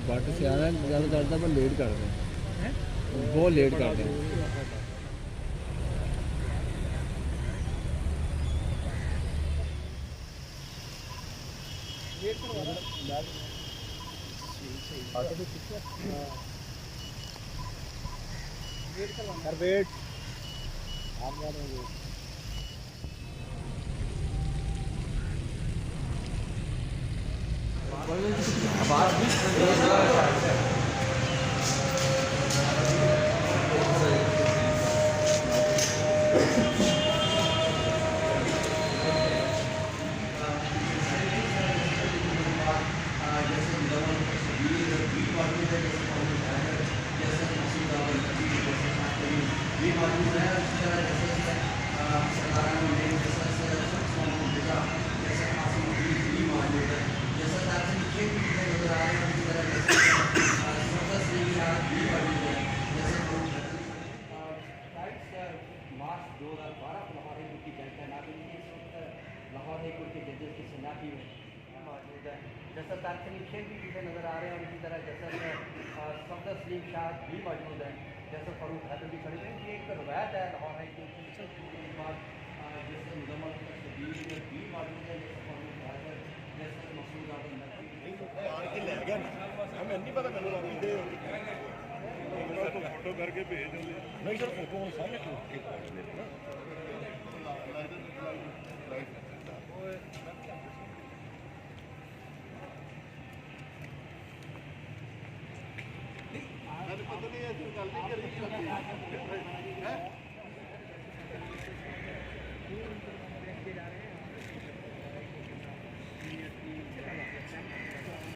But सियाना गल करता पर लेट करते हैं, बहुत लेट करते हैं। वेट मार्च 2012 को लाहौर हाईकोर्ट की जज तैनात हुई थी। इस वक्त लाहौर हाईकोर्ट के जजेस की सन्नाटी में मौजूद है। जैसा तारसलीम शेख भी पीछे नज़र आ रहे हैं और इसी तरह जैसा सफदर सलीम शाह भी मौजूद है, जैसा फ़रूक हैदर भी खड़े हुए हैं। ये एक रवायत है लाहौर हाईकोर्ट की, उसके बाद जैसे मुजम्मल शबीर भी मौजूद है, जैसे फ़रूक हैदर, जैसे मसूद आजम नकवी हमें नहीं पता मैंने अभी दे फोटो करके भेज नहीं सर फोटो सामने पता नहीं ऐसी गलती करी